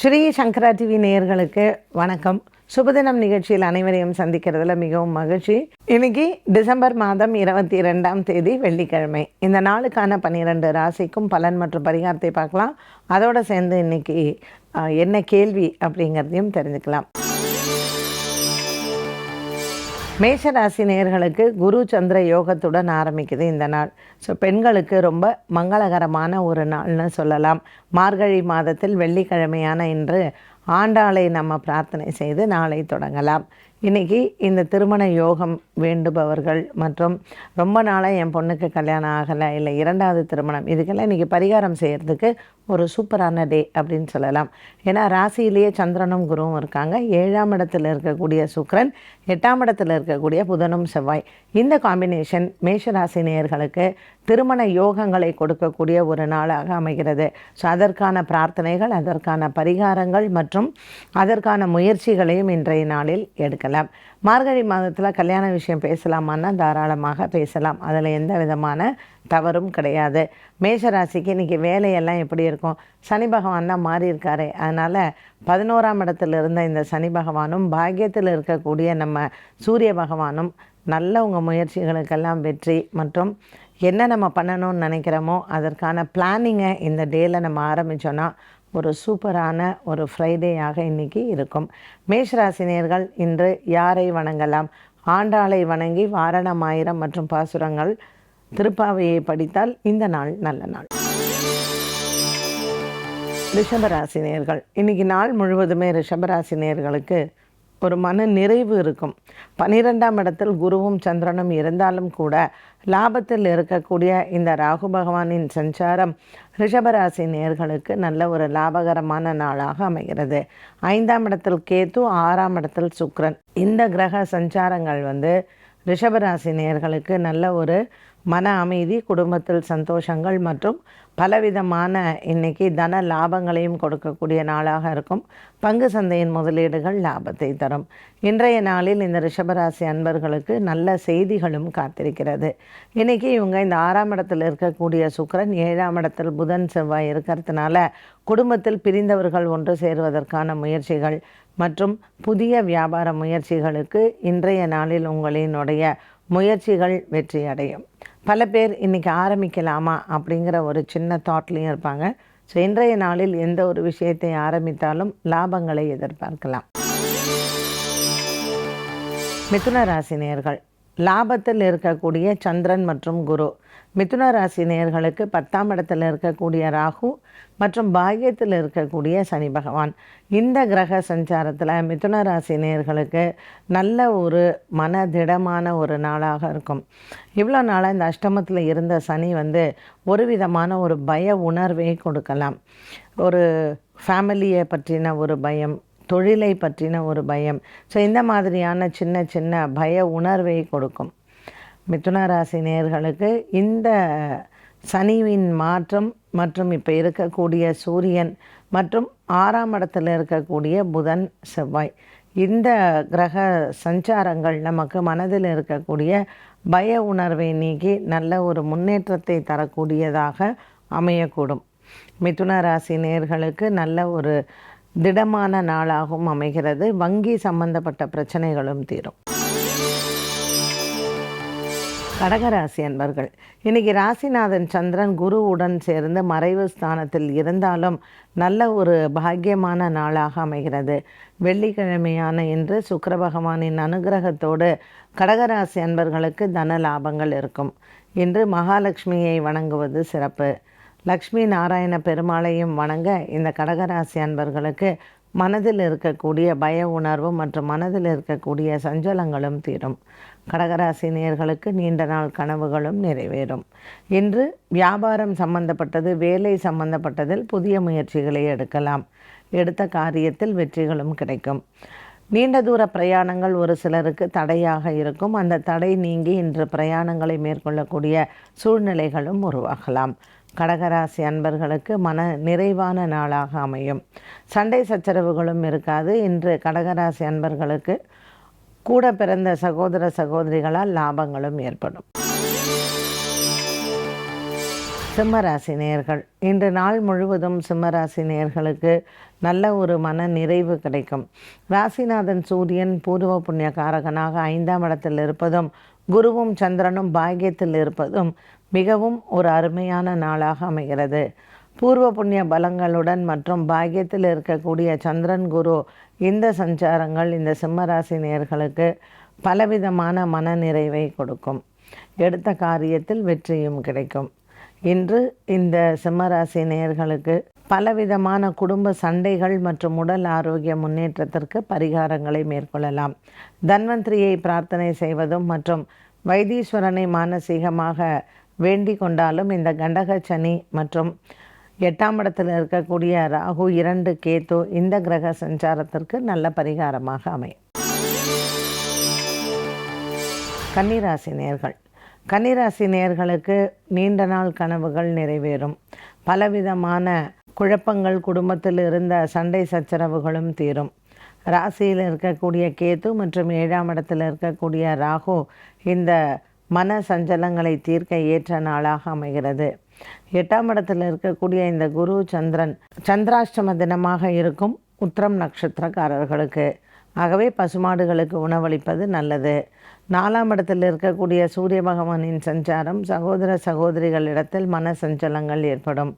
ஸ்ரீ சங்கரா TV நேயர்களுக்கு வணக்கம். சுபதினம் நிகழ்ச்சியில் அனைவரையும் சந்திக்கிறதுல மிகவும் மகிழ்ச்சி. இன்னைக்கு டிசம்பர் மாதம் 22ஆம் தேதி வெள்ளிக்கிழமை. இந்த நாளுக்கான 12 ராசிக்கும் பலன் மற்றும் பரிகாரத்தை பார்க்கலாம். அதோடு சேர்ந்து இன்னைக்கு என்ன கேள்வி அப்படிங்கிறதையும் தெரிஞ்சுக்கலாம். மேஷராசி நேயர்களுக்கு குரு சந்திர யோகத்துடன் ஆரம்பிக்குது இந்த நாள். ஸோ பெண்களுக்கு ரொம்ப மங்களகரமான ஒரு நாள்னு சொல்லலாம். மார்கழி மாதத்தில் வெள்ளிக்கிழமையான இன்று ஆண்டாளை நம்ம பிரார்த்தனை செய்து நாளை தொடங்கலாம். இன்றைக்கி இந்த திருமண யோகம் வேண்டுபவர்கள் மற்றும் ரொம்ப நாளாக என் பொண்ணுக்கு கல்யாணம் ஆகலை, இல்லை 2வது திருமணம், இதுக்கெல்லாம் இன்றைக்கி பரிகாரம் செய்கிறதுக்கு ஒரு சூப்பரான டே அப்படின்னு சொல்லலாம். ஏன்னா ராசியிலேயே சந்திரனும் குருவும் இருக்காங்க. 7ஆம் இடத்தில் இருக்கக்கூடிய சுக்கிரன், 8ஆம் இடத்தில் இருக்கக்கூடிய புதனும் செவ்வாய். இந்த காம்பினேஷன் மேஷராசி நேயர்களுக்கு திருமண யோகங்களை கொடுக்கக்கூடிய ஒரு நாளாக அமைகிறது. ஸோ அதற்கான பிரார்த்தனைகள், அதற்கான பரிகாரங்கள் மற்றும் அதற்கான முயற்சிகளையும் இன்றைய நாளில் எடுக்கலாம். மார்கழி மாதத்தில் கல்யாண விஷயம் பேசலாமான்னா தாராளமாக பேசலாம். அதில் எந்த விதமான தவறும் கிடையாது. மேஷராசிக்கு இன்றைக்கி வேலையெல்லாம் எப்படி இருக்கும்? சனி பகவான் தான் மாறி இருக்காரு. அதனால் 11ஆம் இடத்தில் இருந்த இந்த சனி பகவானும் பாக்கியத்தில் இருக்கக்கூடிய நம்ம சூரிய பகவானும் நல்ல உங்கள் முயற்சிகளுக்கெல்லாம் வெற்றி மற்றும் என்ன நம்ம பண்ணணும்னு நினைக்கிறோமோ அதற்கான பிளானிங்கை இந்த டேயில் நம்ம ஆரம்பித்தோன்னா ஒரு சூப்பரான ஒரு ஃப்ரைடேயாக இன்றைக்கி இருக்கும். மேஷராசினியர்கள் இன்று யாரை வணங்கலாம்? ஆண்டாளை வணங்கி வாரணம் ஆயிரம் மற்றும் பாசுரங்கள் திருப்பாவையை படித்தால் இந்த நாள் நல்ல நாள். ரிஷபராசினியர்கள் இன்றைக்கி நாள் முழுவதுமே ரிஷபராசினியர்களுக்கு ஒரு மன நிறைவு இருக்கும். 12ஆம் இடத்தில் குருவும் சந்திரனும் இருந்தாலும் கூட லாபத்தில் இருக்கக்கூடிய இந்த ராகு பகவானின் சஞ்சாரம் ரிஷபராசி நேயர்களுக்கு நல்ல ஒரு லாபகரமான நாளாக அமைகிறது. 5ஆம் இடத்தில் கேது, 6ஆம் இடத்தில் சுக்கிரன். இந்த கிரக சஞ்சாரங்கள் ரிஷபராசி நேயர்களுக்கு நல்ல ஒரு மன அமைதி, குடும்பத்தில் சந்தோஷங்கள் மற்றும் பலவிதமான இன்றைக்கி தன லாபங்களையும் கொடுக்கக்கூடிய நாளாக இருக்கும். பங்கு சந்தையின் முதலீடுகள் லாபத்தை தரும். இன்றைய நாளில் இந்த ரிஷபராசி அன்பர்களுக்கு நல்ல செய்திகளும் காத்திருக்கிறது. இன்றைக்கி இவங்க இந்த 6ஆம் இடத்தில் இருக்கக்கூடிய சுக்கிரன், 7ஆம் இடத்தில் புதன் செவ்வாய் இருக்கிறதுனால குடும்பத்தில் பிரிந்தவர்கள் ஒன்று சேருவதற்கான முயற்சிகள் மற்றும் புதிய வியாபார முயற்சிகளுக்கு இன்றைய நாளில் உங்களினுடைய முயற்சிகள் வெற்றி அடையும். பல பேர் இன்றைக்கி ஆரம்பிக்கலாமா அப்படிங்கிற ஒரு சின்ன தாட்லேயும் இருப்பாங்க. ஸோ இன்றைய நாளில் எந்த ஒரு விஷயத்தை ஆரம்பித்தாலும் லாபங்களை எதிர்பார்க்கலாம். மிதுன ராசி நேயர்கள் லாபத்தில் இருக்கக்கூடிய சந்திரன் மற்றும் குரு. மிதுன ராசி நேயர்களுக்கு 10ஆம் இடத்தில் இருக்கக்கூடிய ராகு மற்றும் பாக்கியத்தில் இருக்கக்கூடிய சனி பகவான். இந்த கிரக சஞ்சாரத்தில் மிதுன ராசி நேயர்களுக்கு நல்ல ஒரு மனதிடமான ஒரு நாளாக இருக்கும். இவ்வளோ நாளாக இந்த அஷ்டமத்தில் இருந்த சனி ஒரு விதமான ஒரு பய உணர்வை கொடுக்கலாம். ஒரு ஃபேமிலியை பற்றின ஒரு பயம், தொழிலை பற்றின ஒரு பயம். ஸோ இந்த மாதிரியான சின்ன சின்ன பய உணர்வை கொடுக்கும். மிதுன ராசி நேயர்களுக்கு இந்த சனியின் மாற்றம் மற்றும் இப்போ இருக்கக்கூடிய சூரியன் மற்றும் 6ஆம் இடத்தில் இருக்கக்கூடிய புதன் செவ்வாய், இந்த கிரக சஞ்சாரங்கள் நமக்கு மனதில் இருக்கக்கூடிய பய உணர்வை நீக்கி நல்ல ஒரு முன்னேற்றத்தை தரக்கூடியதாக அமையக்கூடும். மிதுன ராசி நேயர்களுக்கு நல்ல ஒரு திடமான நாளாகவும் அமைகிறது. வங்கி சம்பந்தப்பட்ட பிரச்சனைகளும் தீரும். கடகராசி அன்பர்கள் இன்றைக்கி ராசிநாதன் சந்திரன் குருவுடன் சேர்ந்து மறைவு ஸ்தானத்தில் இருந்தாலும் நல்ல ஒரு பாக்கியமான நாளாக அமைகிறது. வெள்ளிக்கிழமையான இன்று சுக்கிர பகவானின் அனுகிரகத்தோடு கடகராசி அன்பர்களுக்கு தன லாபங்கள் இருக்கும். இன்று மகாலட்சுமியை வணங்குவது சிறப்பு. லக்ஷ்மி நாராயண பெருமாளையும் வணங்க இந்த கடகராசி அன்பர்களுக்கு மனதில் இருக்கக்கூடிய பய உணர்வு மற்றும் மனதில் இருக்கக்கூடிய சஞ்சலங்களும் தீரும். கடகராசி நேயர்களுக்கு நீண்ட நாள் கனவுகளும் நிறைவேறும். இன்று வியாபாரம் சம்பந்தப்பட்டது, வேலை சம்பந்தப்பட்டதில் புதிய முயற்சிகளை எடுக்கலாம். எடுத்த காரியத்தில் வெற்றிகளும் கிடைக்கும். நீண்ட தூர பிரயாணங்கள் ஒரு சிலருக்கு தடையாக இருக்கும். அந்த தடை நீங்கி இன்று பிரயாணங்களை மேற்கொள்ளக்கூடிய சூழ்நிலைகளும் உருவாகலாம். கடகராசி அன்பர்களுக்கு மன நிறைவான நாளாக அமையும். சண்டை சச்சரவுகளும் இருக்காது. இன்று கடகராசி அன்பர்களுக்கு கூட பிறந்த சகோதர சகோதரிகளால் லாபங்களும் ஏற்படும். சிம்மராசி நேயர்கள், இன்று நாள் முழுவதும் சிம்மராசி நேயர்களுக்கு நல்ல ஒரு மன நிறைவு கிடைக்கும். ராசிநாதன் சூரியன் பூர்வ புண்ணிய காரகனாக 5ஆம் இடத்தில் இருப்பதும் குருவும் சந்திரனும் பாக்கியத்தில் இருப்பதும் மிகவும் ஒரு அருமையான நாளாக அமைகிறது. பூர்வ புண்ணிய பலங்களுடன் மற்றும் பாக்கியத்தில் இருக்கக்கூடிய சந்திரன் குரு இந்த சஞ்சாரங்கள் இந்த சிம்மராசி நேயர்களுக்கு பலவிதமான மன நிறைவை கொடுக்கும். எடுத்த காரியத்தில் வெற்றியும் கிடைக்கும். இன்று இந்த சிம்மராசி நேயர்களுக்கு பலவிதமான குடும்ப சண்டைகள் மற்றும் உடல் ஆரோக்கிய முன்னேற்றத்திற்கு பரிகாரங்களை மேற்கொள்ளலாம். தன்வந்திரியை பிரார்த்தனை செய்வதும் மற்றும் வைத்தீஸ்வரனை மானசீகமாக வேண்டிக் கொண்டாலும் இந்த கண்டக சனி மற்றும் 8ஆம் இடத்தில் இருக்கக்கூடிய ராகு 2 கேது இந்த கிரக சஞ்சாரத்திற்கு நல்ல பரிகாரமாக அமையும். கன்னிராசி நேயர்கள், கன்னிராசி நேயர்களுக்கு நீண்ட நாள் கனவுகள் நிறைவேறும். பலவிதமான குழப்பங்கள், குடும்பத்தில் இருந்த சண்டை சச்சரவுகளும் தீரும். ராசியில் இருக்கக்கூடிய கேது மற்றும் 7ஆம் இடத்தில் இருக்கக்கூடிய ராகு இந்த மன சஞ்சலங்களை தீர்க்க ஏற்ற நாளாக அமைகிறது. 8ஆம் இடத்தில் இருக்கக்கூடிய இந்த குரு சந்திரன் சந்திராஷ்டம தினமாக இருக்கும் உத்திரம் நட்சத்திரக்காரர்களுக்கு. ஆகவே பசுமாடுகளுக்கு உணவளிப்பது நல்லது. 4ஆம் இடத்தில் இருக்கக்கூடிய சூரிய பகவானின் சஞ்சாரம் சகோதர சகோதரிகளிடத்தில் மன சஞ்சலங்கள் ஏற்படும்.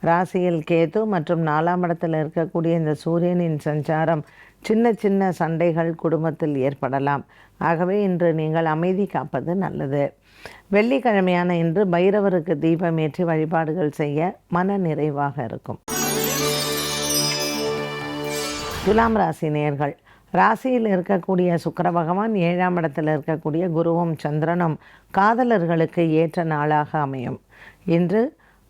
ராசியில் கேது மற்றும் 4ஆம் இடத்தில் இருக்கக்கூடிய இந்த சூரியனின் சஞ்சாரம் சின்ன சின்ன சண்டைகள் குடும்பத்தில் ஏற்படலாம். ஆகவே இன்று நீங்கள் அமைதி காப்பது நல்லது. வெள்ளிக்கிழமையான இன்று பைரவருக்கு தீபம் ஏற்றி வழிபாடுகள் செய்ய மன நிறைவாக இருக்கும். துலாம் ராசி நேயர்கள், ராசியில் இருக்கக்கூடிய சுக்கிர பகவான் 7ஆம் இடத்தில் இருக்கக்கூடிய குருவும் சந்திரனும் காதலர்களுக்கு ஏற்ற நாளாக அமையும். இன்று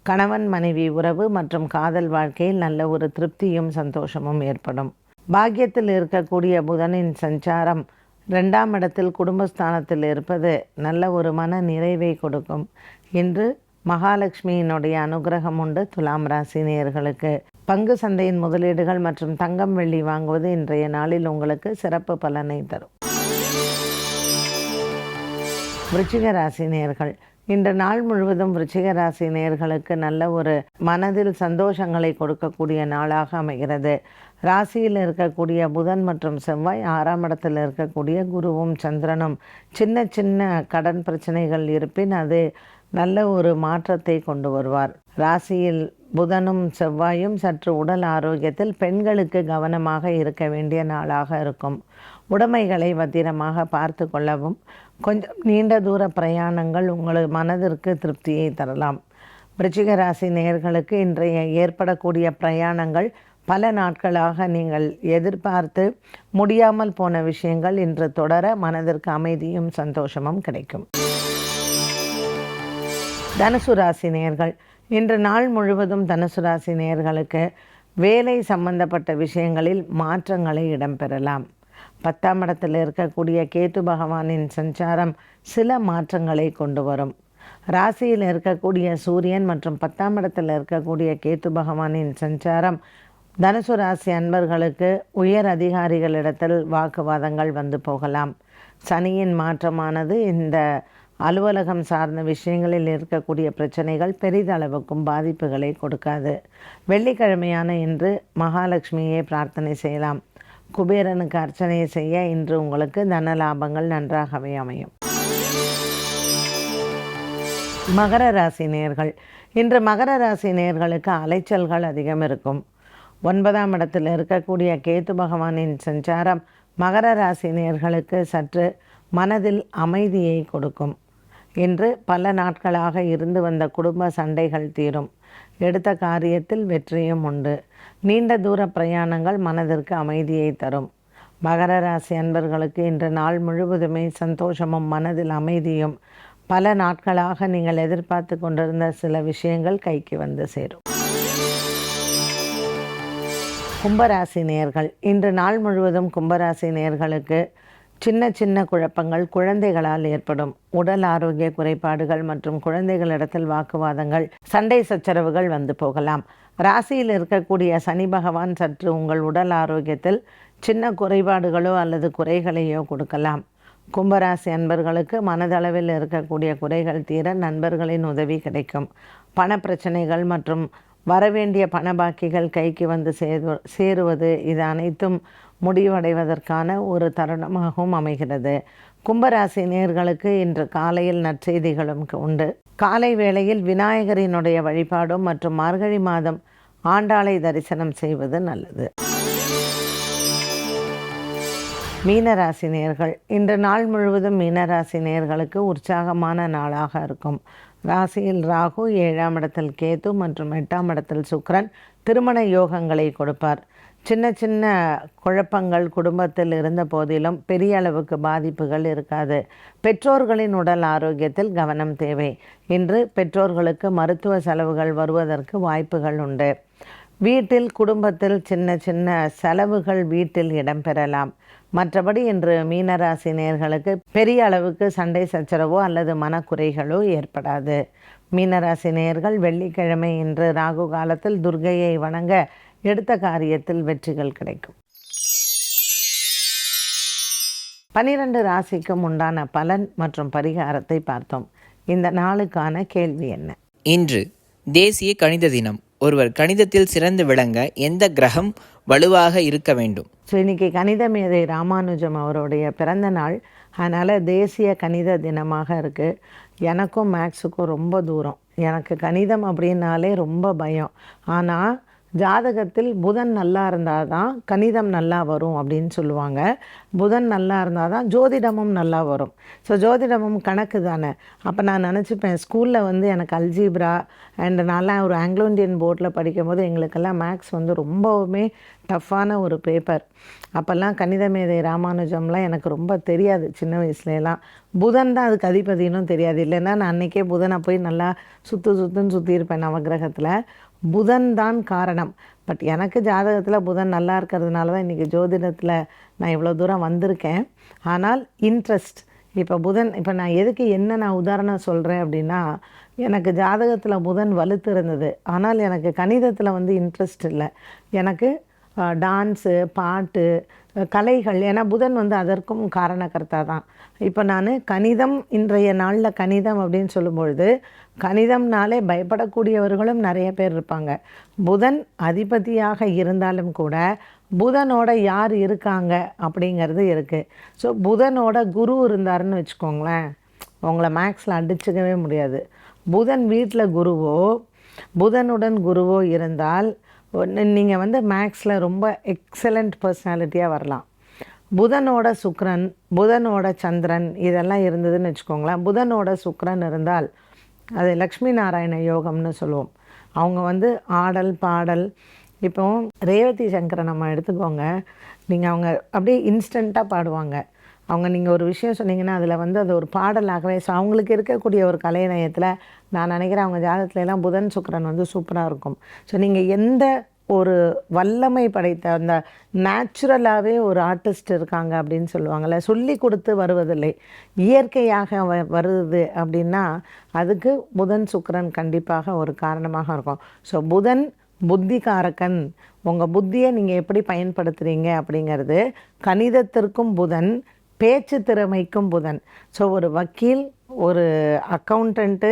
கணவன் மனைவி உறவு மற்றும் காதல் வாழ்க்கையில் நல்ல ஒரு திருப்தியும் சந்தோஷமும் ஏற்படும். பாக்கியத்தில் இருக்கக்கூடிய புதனின் சஞ்சாரம் 2ஆம் இடத்தில் குடும்பஸ்தானத்தில் இருப்பது நல்ல ஒரு மன நிறைவை கொடுக்கும். இன்று மகாலட்சுமியினுடைய அனுகிரகம் உண்டு. துலாம் ராசி நேயர்களுக்கு பங்கு சந்தையின் முதலீடுகள் மற்றும் தங்கம் வெள்ளி வாங்குவது இன்றைய நாளில் உங்களுக்கு சிறப்பு பலனை தரும். விருச்சிக ராசி நேயர்கள், இன்று நாள் முழுவதும் விருச்சிக ராசி நேயர்களுக்கு நல்ல ஒரு மனதில் சந்தோஷங்களை கொடுக்கக்கூடிய நாளாக அமைகிறது. ராசியில் இருக்கக்கூடிய புதன் மற்றும் செவ்வாய் 6ஆம் இடத்தில் இருக்கக்கூடிய குருவும் சந்திரனும் சின்ன சின்ன கடன் பிரச்சனைகள் இருப்பின் அது நல்ல ஒரு மாற்றத்தை கொண்டு வருவார். ராசியில் புதனும் செவ்வாயும் சற்று உடல் ஆரோக்கியத்தில் பெண்களுக்கு கவனமாக இருக்க வேண்டிய நாளாக இருக்கும். உடைமைகளை பத்திரமாக பார்த்து கொள்ளவும். கொஞ்சம் நீண்ட தூர பிரயாணங்கள் உங்கள் மனதிற்கு திருப்தியை தரலாம். விருச்சிக ராசி நேயர்களுக்கு இன்றைய ஏற்படக்கூடிய பிரயாணங்கள் பல நாட்களாக நீங்கள் எதிர்பார்த்து முடியாமல் போன விஷயங்கள் இன்று தொடர மனதிற்கு அமைதியும் சந்தோஷமும் கிடைக்கும். தனுசு ராசி நேயர்கள், இன்று நாள் முழுவதும் தனுசு ராசி நேயர்களுக்கு வேலை சம்பந்தப்பட்ட விஷயங்களில் மாற்றங்களை இடம்பெறலாம். 10ஆம் இடத்தில் இருக்கக்கூடிய கேது பகவானின் சஞ்சாரம் சில மாற்றங்களை கொண்டு வரும். ராசியில் இருக்கக்கூடிய சூரியன் மற்றும் 10ஆம் இடத்தில் இருக்கக்கூடிய கேது பகவானின் சஞ்சாரம் தனுசு ராசி அன்பர்களுக்கு உயர் அதிகாரிகளிடத்தில் வாக்குவாதங்கள் வந்து போகலாம். சனியின் மாற்றமானது இந்த அலுவலகம் சார்ந்த விஷயங்களில் இருக்கக்கூடிய பிரச்சனைகள் பெரிதளவுக்கும் பாதிப்புகளை கொடுக்காது. வெள்ளிக்கிழமையான இன்று மகாலட்சுமியை பிரார்த்தனை செய்யலாம். குபேரனுக்கு அர்ச்சனை செய்ய இன்று உங்களுக்கு தன லாபங்கள் நன்றாகவே அமையும். மகர ராசி நேயர்கள், இன்று மகர ராசி நேயர்களுக்கு அலைச்சல்கள் அதிகம் இருக்கும். 9ஆம் இடத்தில் இருக்கக்கூடிய கேது பகவானின் சஞ்சாரம் மகர ராசி நேயர்களுக்கு சற்று மனதில் அமைதியை கொடுக்கும். இன்று பல நாட்களாக இருந்து வந்த குடும்ப சண்டைகள் தீரும். எடுத்த காரியத்தில் வெற்றியும் உண்டு. நீண்ட தூர பிரயாணங்கள் மனதிற்கு அமைதியை தரும். மகர ராசி அன்பர்களுக்கு இன்று நாள் முழுவதுமே சந்தோஷமும் மனதில் அமைதியும். பல நாட்களாக நீங்கள் எதிர்பார்த்து கொண்டிருந்த சில விஷயங்கள் கைக்கு வந்து சேரும். கும்பராசி நேயர்கள், இன்று நாள் முழுவதும் கும்பராசி நேயர்களுக்கு சின்ன சின்ன குழப்பங்கள் குழந்தைகளால் ஏற்படும். உடல் ஆரோக்கிய குறைபாடுகள் மற்றும் குழந்தைகளிடத்தில் வாக்குவாதங்கள், சண்டை சச்சரவுகள் வந்து போகலாம். ராசியில் இருக்கக்கூடிய சனி பகவான் சற்று உங்கள் உடல் ஆரோக்கியத்தில் சின்ன குறைபாடுகளோ அல்லது குறைகளையோ கொடுக்கலாம். கும்பராசி அன்பர்களுக்கு மனதளவில் இருக்கக்கூடிய குறைகள் தீர நண்பர்களின் உதவி கிடைக்கும். பண பிரச்சனைகள் மற்றும் வரவேண்டிய பண பாக்கிகள் கைக்கு வந்து சேருவது இது அனைத்தும் முடிவடைவதற்கான ஒரு தருணமாகவும் அமைகிறது. கும்பராசி நேயர்களுக்கு இன்று காலையில் நற்செய்திகளும் உண்டு. காலை வேளையில் விநாயகரினுடைய வழிபாடும் மற்றும் மார்கழி மாதம் ஆண்டாளை தரிசனம் செய்வது நல்லது. மீனராசி நேயர்கள், இன்று நாள் முழுவதும் மீனராசி நேயர்களுக்கு உற்சாகமான நாளாக இருக்கும். ராசியில் ராகு, 7ஆம் இடத்தில் கேது மற்றும் 8ஆம் இடத்தில் சுக்கிரன் திருமண யோகங்களை கொடுப்பார். சின்ன சின்ன குழப்பங்கள் குடும்பத்தில் இருந்த போதிலும் பெரிய அளவுக்கு பாதிப்புகள் இருக்காது. பெற்றோர்களின் உடல் ஆரோக்கியத்தில் கவனம் தேவை. இன்று பெற்றோர்களுக்கு மருத்துவ செலவுகள் வருவதற்கு வாய்ப்புகள் உண்டு. வீட்டில் குடும்பத்தில் சின்ன சின்ன செலவுகள் வீட்டில் இடம்பெறலாம். மற்றபடி இன்று மீனராசி நேயர்களுக்கு பெரிய அளவுக்கு சண்டை சச்சரவோ அல்லது மனக்குறைகளோ ஏற்படாது. மீனராசி நேயர்கள் வெள்ளிக்கிழமை இன்று ராகு காலத்தில் துர்க்கையை வணங்க எடுத்த காரியத்தில் வெற்றிகள் கிடைக்கும். 12 ராசிக்கும் உண்டான பலன் மற்றும் பரிகாரத்தை பார்த்தோம். இந்த நாளுக்கான கேள்வி என்ன? இன்று தேசிய கணித தினம். ஒருவர் கணிதத்தில் சிறந்து விளங்க எந்த கிரகம் வலுவாக இருக்க வேண்டும்? ஸோ இன்றைக்கி கணித மேதை ராமானுஜம் அவருடைய பிறந்த நாள். அதனால் தேசிய கணித தினமாக இருக்குது. எனக்கும் மேக்ஸுக்கும் ரொம்ப தூரம். எனக்கு கணிதம் அப்படின்னாலே ரொம்ப பயம். ஆனால் ஜாதகத்தில் புதன் நல்லா இருந்தால் தான் கணிதம் நல்லா வரும் அப்படின்னு சொல்லுவாங்க. புதன் நல்லா இருந்தால் தான் ஜோதிடமும் நல்லா வரும். ஸோ ஜோதிடமும் கணக்கு தானே. அப்போ நான் நினச்சிப்பேன், ஸ்கூலில் வந்து எனக்கு அல்ஜீப்ரா அண்ட் நான்லாம் ஒரு ஆங்கிலோ இண்டியன் போர்டில் படிக்கும்போது எங்களுக்கெல்லாம் மேக்ஸ் வந்து ரொம்பவுமே டஃப்பான ஒரு பேப்பர். அப்போல்லாம் கணித மேதை ராமானுஜம்லாம் எனக்கு ரொம்ப தெரியாது சின்ன வயசுலலாம். புதன் தான் அதுக்கு அதிபதினும் தெரியாது. இல்லைன்னா நான் அன்றைக்கே புதனை போய் நல்லா சுற்றுன்னு சுற்றியிருப்பேன் நவகிரகத்தில். புதன் தான் காரணம். பட் எனக்கு ஜாதகத்தில் புதன் நல்லா இருக்கிறதுனால தான் இன்றைக்கி ஜோதிடத்தில் நான் இவ்வளோ தூரம் வந்திருக்கேன். ஆனால் இன்ட்ரெஸ்ட் இப்போ நான் எதுக்கு நான் உதாரணம் சொல்கிறேன் அப்படின்னா, எனக்கு ஜாதகத்தில் புதன் வலுத்து இருந்தது. ஆனால் எனக்கு கணிதத்தில் வந்து இன்ட்ரெஸ்ட் இல்லை. எனக்கு டான்ஸு, பாட்டு, கலைகள், ஏன்னா புதன் வந்து அதற்கும் காரணக்கர்த்தா தான். இப்போ நான் கணிதம், இன்றைய நாளில் கணிதம் அப்படின்னு சொல்லும்பொழுது கணிதம்னாலே பயப்படக்கூடியவர்களும் நிறைய பேர் இருப்பாங்க. புதன் அதிபதியாக இருந்தாலும் கூட புதனோட யார் இருக்காங்க அப்படிங்கிறது இருக்குது. ஸோ புதனோட குரு இருந்தாருன்னு வச்சுக்கோங்களேன், உங்களை மேக்ஸில் அடிச்சுக்கவே முடியாது. புதன் வீட்டில் குருவோ புதனுடன் குருவோ இருந்தால் நீங்கள் வந்து மேக்ஸில் ரொம்ப எக்ஸலண்ட் பர்சனாலிட்டியாக வரலாம். புதனோட சுக்கிரன், புதனோட சந்திரன் இதெல்லாம் இருந்ததுன்னு வச்சுக்கோங்களேன். புதனோட சுக்கிரன் இருந்தால் அது லக்ஷ்மி நாராயண யோகம்னு சொல்லுவோம். அவங்க வந்து ஆடல் பாடல், இப்போ ரேவதி சங்கரை நம்ம எடுத்துக்கோங்க. நீங்கள் அவங்க அப்படியே இன்ஸ்டண்ட்டாக பாடுவாங்க. அவங்க நீங்கள் ஒரு விஷயம் சொன்னீங்கன்னா அதில் வந்து அது ஒரு பாடலாகவே. ஸோ அவங்களுக்கு இருக்கக்கூடிய ஒரு கலைநயத்தில் நான் நினைக்கிறேன் அவங்க ஜாதகத்துலலாம் புதன் சுக்கிரன் வந்து சூப்பராக இருக்கும். ஸோ நீங்கள் எந்த ஒரு வல்லமை படைத்த அந்த நேச்சுரலாகவே ஒரு ஆர்டிஸ்ட் இருக்காங்க அப்படின்னு சொல்லுவாங்கள்ல, சொல்லி கொடுத்து வருவதில்லை, இயற்கையாக வருது அப்படின்னா அதுக்கு புதன் சுக்கிரன் கண்டிப்பாக ஒரு காரணமாக இருக்கும். ஸோ புதன் புத்திகாரகன். உங்கள் புத்தியை நீங்கள் எப்படி பயன்படுத்துகிறீங்க அப்படிங்கிறது. கணிதத்திற்கும் புதன், பேச்சு திறமைக்கும் புதன். ஸோ ஒரு வக்கீல், ஒரு அக்கௌண்டண்ட்டு,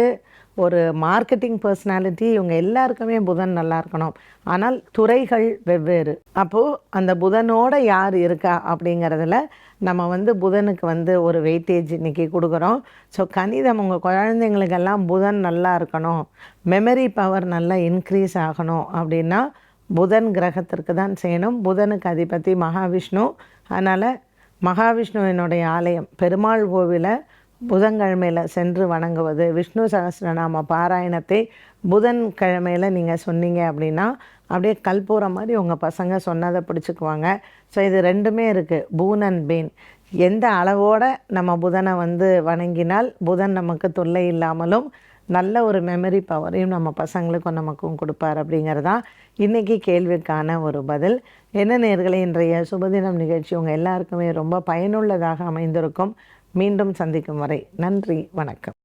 ஒரு மார்க்கெட்டிங் பர்சனாலிட்டி, இவங்க எல்லாருக்குமே புதன் நல்லா இருக்கணும். ஆனால் துறைகள் வெவ்வேறு. அப்போது அந்த புதனோட யார் இருக்கா அப்படிங்கிறதுல நம்ம வந்து புதனுக்கு வந்து ஒரு வெயிட்டேஜ் இன்றைக்கி கொடுக்குறோம். ஸோ கணிதம் உங்கள் குழந்தைங்களுக்கெல்லாம் புதன் நல்லா இருக்கணும், மெமரி பவர் நல்லா இன்க்ரீஸ் ஆகணும் அப்படின்னா புதன் கிரகத்திற்கு தான் செய்யணும். புதனுக்கு அதிபதி மகாவிஷ்ணு. அதனால் மகாவிஷ்ணுவினுடைய ஆலயம், பெருமாள் கோவிலை புதன்கிழமையில் சென்று வணங்குவது, விஷ்ணு சகஸ்ரநாம பாராயணத்தை புதன்கிழமையில் நீங்கள் சொன்னீங்க அப்படின்னா அப்படியே கல்பூரம் மாதிரி உங்கள் பசங்க சொன்னதை பிடிச்சிக்குவாங்க. ஸோ இது ரெண்டுமே இருக்குது, பூன் அண்ட் பேன். எந்த அளவோடு நம்ம புதனை வந்து வணங்கினால் புதன் நமக்கு தொல்லை இல்லாமலும் நல்ல ஒரு மெமரி பவரையும் நம்ம பசங்களுக்கும் நமக்கும் கொடுப்பார் அப்படிங்கிறதான் இன்றைக்கி கேள்விக்கான ஒரு பதில். என்ன நேயர்களே, இன்றைய சுபதினம் நிகழ்ச்சி உங்கள் எல்லாருக்குமே ரொம்ப பயனுள்ளதாக அமைந்திருக்கும். மீண்டும் சந்திக்கும் வரை நன்றி, வணக்கம்.